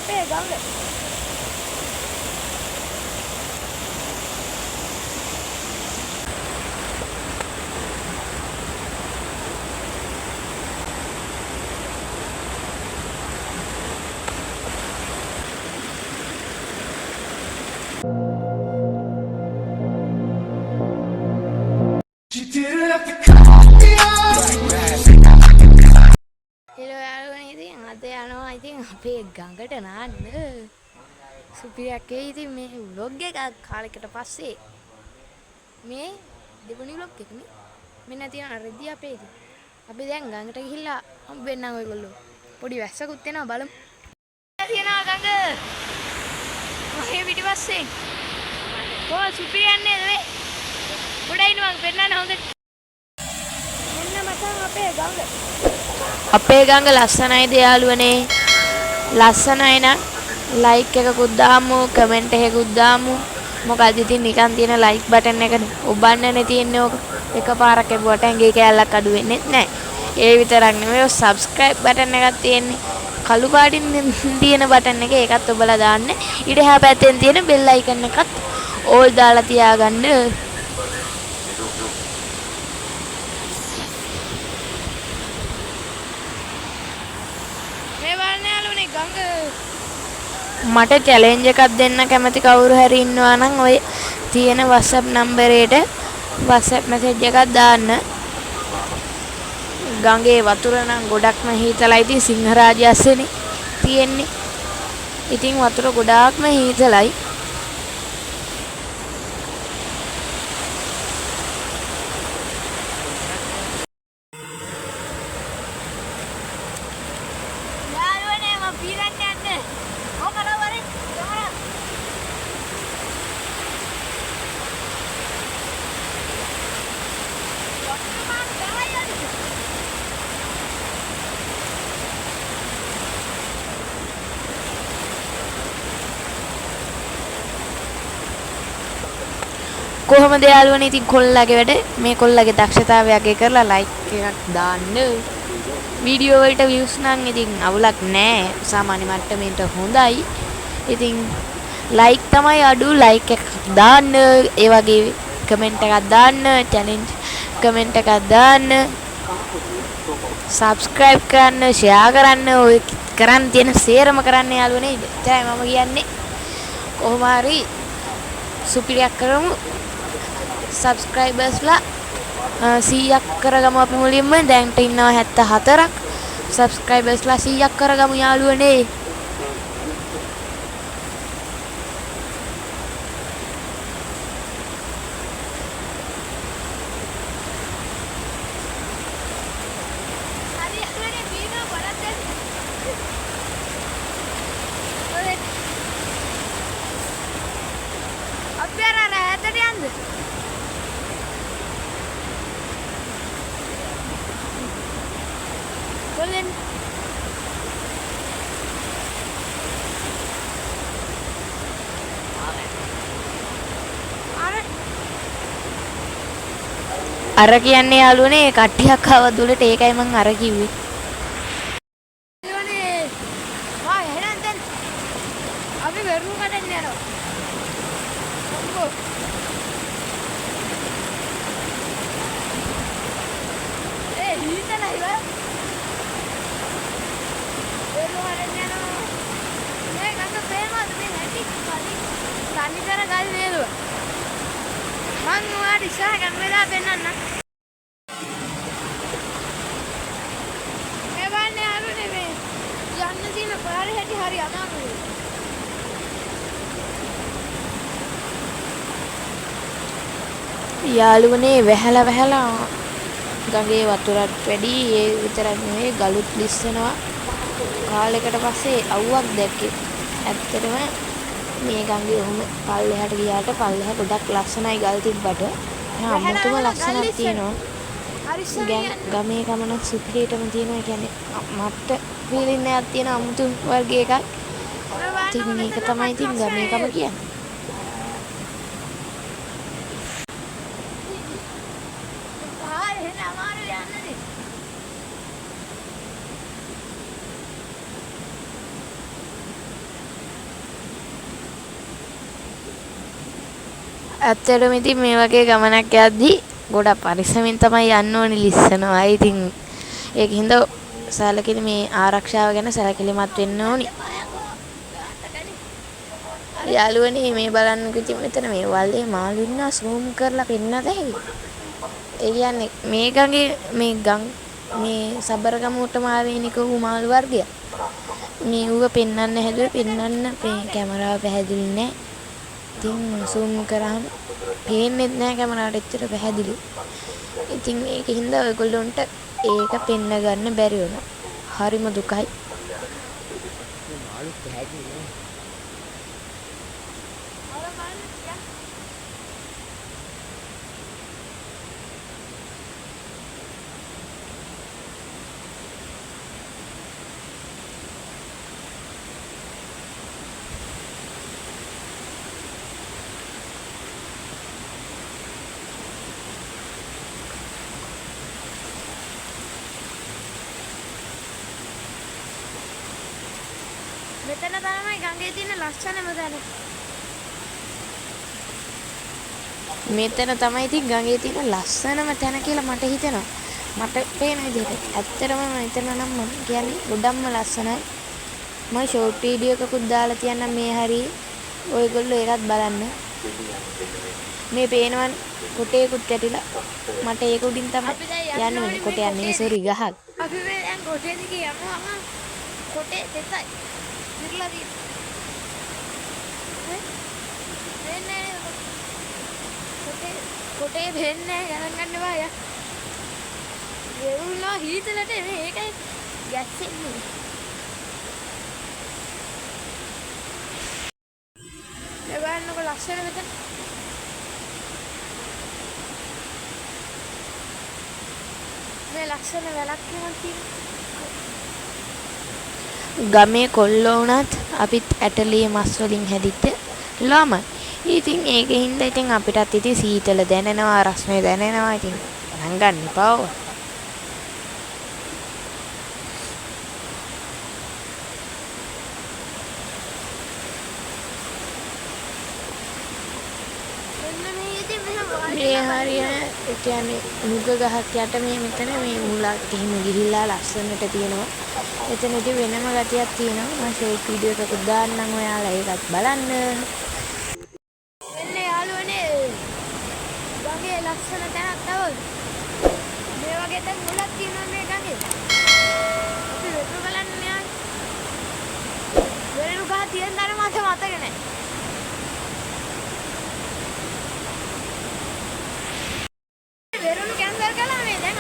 අපේ ගඟ. ඉතින් අපේ ගඟට නාන්න සුපිරියක්කේ ඉතින් මේ ව්ලොග් එකක් කාලෙකට පස්සේ මේ දෙවෙනි ව්ලොග් එකනේ මෙන්න තියෙන රෙදි අපේ ඉතින් අපි දැන් ගඟට ගිහිල්ලා හම්බෙන්නම් ඔයගොල්ලෝ පොඩි වැස්සකුත් එනවා බලමු තියෙනවා ගඟ මගේ පිටිපස්සේ කොහොම සුපිරියන්නේ නේ ගොඩයි නෝ මම පෙන්නන්න හොඳට මෙන්න මචං අපේ ගඟ අපේ ගඟ ලස්සනයිද යාළුවනේ ලස්සනයි නම් ලයික් එකකුත් දාමු කමෙන්ට් එකකුත් දාමු මොකද ඉතින් නිකන් තියෙන ලයික් බටන් එකනේ ඔබන්නනේ තියෙන්නේ ඕක එකපාරක් එපුවට ඇඟේ කැලලක් අඩු වෙන්නේ නැහැ ඒ විතරක් නෙමෙයි ඔය සබ්ස්ක්‍රයිබ් බටන් එකක් තියෙන්නේ කළු පාටින් තියෙන බටන් එක ඒකත් ඔබලා දාන්න ඊට එහා පැත්තෙන් තියෙන බෙල් අයිකන් එකත් ඕල් දාලා තියාගන්න මට චැලෙන්ජ් එකක් දෙන්න කැමති කවුරු හරි ඉන්නවා නම් ඔය තියෙන WhatsApp නම්බරේට WhatsApp මැසේජ් එකක් දාන්න. ගඟේ වතුර නම් ගොඩක්ම හීතලයි. ඉතින් සිංහරාජය ඇස්සෙනේ තියෙන්නේ. ඉතින් වතුර ගොඩාක්ම හීතලයි. කොහොමද යාළුවනේ ඉතින් කොල්ලගේ වැඩ මේ කොල්ලගේ දක්ෂතාවය අගය කරලා ලයික් එකක් දාන්න වීඩියෝ වලට views නම් ඉතින් අවුලක් නැහැ සාමාන්‍ය මට්ටමේට හොඳයි ඉතින් ලයික් තමයි අඩු ලයික් එකක් දාන්න ඒ වගේ කමෙන්ට් එකක් දාන්න චැලෙන්ජ් කමෙන්ට් එකක් දාන්න සබ්ස්ක්‍රයිබ් කරන්න ෂෙයා කරන්න ඔය කරන් තියෙන සේරම කරන්න යාළුවනේ ඉතින් මම කියන්නේ කොහොම හරි සුපිරියක් කරමු subscribers ලා 100ක් කරගමු අපි මුලින්ම දැන්ට ඉන්නවා 74ක් subscribers ලා 100ක් කරගමු යාළුවනේ අර කියන්නේ යාළුවනේ කට්ටියක් ආව දුලට ඒකයි මං අර කිව්වේ. යාළුවනේ ආ එහෙනම් දැන් අපි වෙරු කඩන්න යනවා. ඒ හිතලා ඉවර. වෙරු කඩන්න යනවා. මේ ගඟ පේනවද මේ නැටි තනිකර ගල් නේදුවා. මං ඔයාට ඉස්සරහ ගම් වෙලා පෙන්නන්න. මේ වන්නේ අරුනේ මේ යන්න තියෙන පාරේ හැටි හරි අමාරුයි. යාළුවනේ වැහැලා ගඟේ වතුරත් වැඩි ඒ විතරක් නෙවෙයි ගලුත් ලිස්සනවා. කාලයකට පස්සේ අවුවක් දැක්කේ. ඇත්තටම මේ ගඟේ ඔහොම පල්ලෙහාට ගියාට පල්ලෙහා ගොඩක් ලස්සනයි ගල් තිබ්බට අමුතුම ලස්සනක් තියෙනවා ගමේ ගමනක් සුපිරියටම තියෙනවා කියන්නේ මට ෆීලින් එකක් තියෙන අමුතු වර්ගයේ එකක් ඉතින් මේක තමයි ඉතින් ගමේ ගම කියන්නේ ඇත්තටම ඉතින් මේ වගේ ගමනක් යද්දී ගොඩක් පරිස්සමින් තමයි යන්න ඕනේ ලිස්සනවා. ඉතින් ඒකින්ද සැලකිලි මේ ආරක්ෂාව ගැන සැලකිලිමත් වෙන්න ඕනි. යාළුවනේ මේ බලන්නකෝ ඉතින් මෙතන මේ වලේ මාළු ඉන්නවා සූම් කරලා පෙන්නත හැකි. ඒ කියන්නේ මේ ගඟේ මේ සබරගමුවට මාවෙනික වූ මාළු වර්ගය. මේ ඌව පෙන්වන්න හැදුවේ පෙන්වන්න මේ කැමරාව පැහැදිලි නැහැ. ඉතින් සූම් කරාම පේන්නේ නැහැ කැමරාවට එච්චර පැහැදිලි. ඉතින් ඒකින්ද ඔයගොල්ලොන්ට ඒක පෙන්න ගන්න බැරි වුණා. හරිම දුකයි. මෙතන තමයි ගඟේ තියෙන ලස්සනම තැන. මෙතන තමයි ඉතින් ගඟේ තියෙන ලස්සනම තැන කියලා මට හිතෙනවා. මට පේන විදිහට. ඇත්තටම මෙතන නම් මම කියන්නේ ගොඩක්ම ලස්සනයි. මම ෂෝට් වීඩියෝ එකකුත් දාලා තියන්නම් මේ හරියේ. ඔයගොල්ලෝ ඒකත් බලන්න. මේ පේනවන් කොටේකුත් කැටිලා මට ඒක උඩින් තමයි යන්න වෙන්නේ. කොටයක් නෙවෙයි සෝරි ගහක්. අපි මේ දැන් කොටේ දිගේ යනවා. කොටේ දෙතයි. ඉරලා තියෙන්නේ. වෙන්නේ කොටේ වෙන්නේ ගණන් ගන්න බෑ යා. වේවුලා හීතලට මේකයි ගැස්සෙන්නේ. ඒ බලන්නකො ලස්සන මෙතන. මේ ලස්සන වැලක් තියෙනවා. ගමේ කොල්ලෝ වුණත් අපිත් ඇටලිය මස් වලින් හැදිච්ච ළමයි. ඉතින් ඒකින්ද ඉතින් අපිටත් ඉතින් සීතල දැනෙනවා, රස්නේ දැනෙනවා. ඉතින් ගණන් ගන්න එපා ඔය. මේ හරිය ඒ කියන්නේ මුග ගහක් යට මේ මෙතන මේ මුලක් එහෙම ගිහිල්ලා ලස්සනට තියෙනවා. එතනදී වෙනම ගතියක් තියෙනවා. මම ෂෝට් වීඩියෝ එකක් දාන්නම් ඔයාලා ඒකත් බලන්න. එන්නේ යාළුවනේ. ගඟේ ලස්සන තැනක් තවද? මේ වගේ තැන් මුලක් තියෙනවා මේ ගඟේ. අපි වෙතු බලන්න යන්නේ. වෙනු ගහ තියෙන දර මට මතක නැහැ.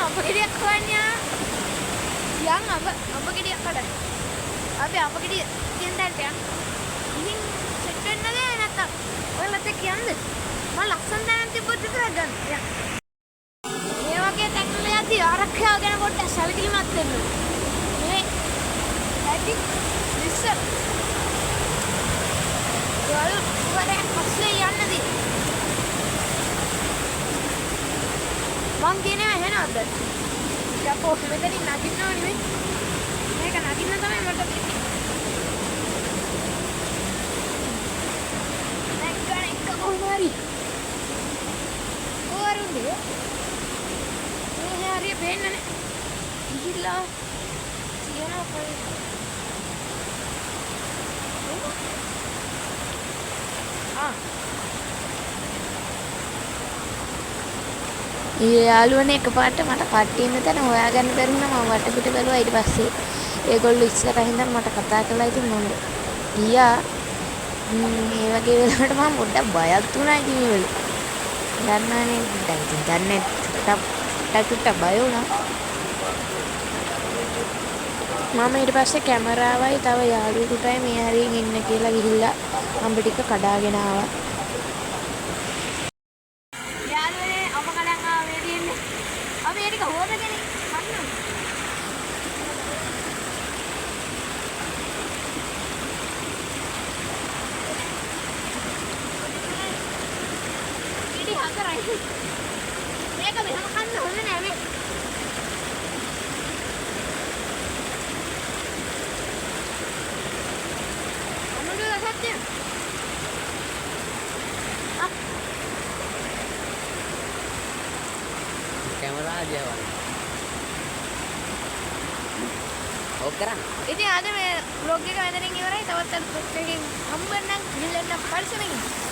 අප ගෙඩියක් හොයන්නේ යන් අප ගෙඩියක් කඩන්න. අපි අප ගෙඩිය තියන් දැන්ට යන්න. ඉතින් සෙට් වෙන්නද නැත්තම් ඔයාලත් එක්ක යන්නද? මම ලස්සන තැනක් තිබ්බොත් විතරක් ගන්න. යන්න. මේ වගේ තැන්වල යද්දී ආරක්ෂාව ගැන පොඩ්ඩක් සැලකිලිමත් වෙන්න ඕනේ. මේ ඇටි ඉස්සර. ඔයාලා පස්සේ යන්නදී. මං කියන්නේ එහෙනවද? යකෝ මෙතනින් නගින්න ඕනේ මේ. මේක නගින්න තමයි මට තියෙන්නේ. නැග්ගන එක කොහොමරි. ඕරුන්නේ. මේ හරිය පේන්නනේ. ඉහිලා තියනවා කොයි. යාළුවනේ එකපාරට මට කට්ටිය ඉන්න තැන හොයාගන්න බැරි වුණා. මම වටපිට බැලුවා. ඊට පස්සේ ඒගොල්ලෝ ඉස්සරහින් ඉඳන් මට කතා කළා. ඉතින් මම ගියා. මේ වගේ වෙලාවට මම පොඩ්ඩක් බයත් වුණා. ඉතින් මේ වෙලාව දන්නවනේ දැන් ඉතින් දන්නේ ටටට බය වුණා. මම ඊට පස්සේ කැමරාවයි තව යාළුවෙකුටයි මේ හරියෙන් ඉන්න කියලා ගිහිල්ලා අම්බ ටික කඩාගෙන ආවා. මේක මෙහෙම කන්න හොඳ නෑ මේ. අමුඩු සත්‍ය. කැමරා දිහා බලන්න. ඕක කරන්න. ඉතින් අද මේ vlog එක වැදෙනින් ඉවරයි. තවත් අද vlog එකකින් හම්බ වෙනනම් ගිහින් පරිස්සමෙන්.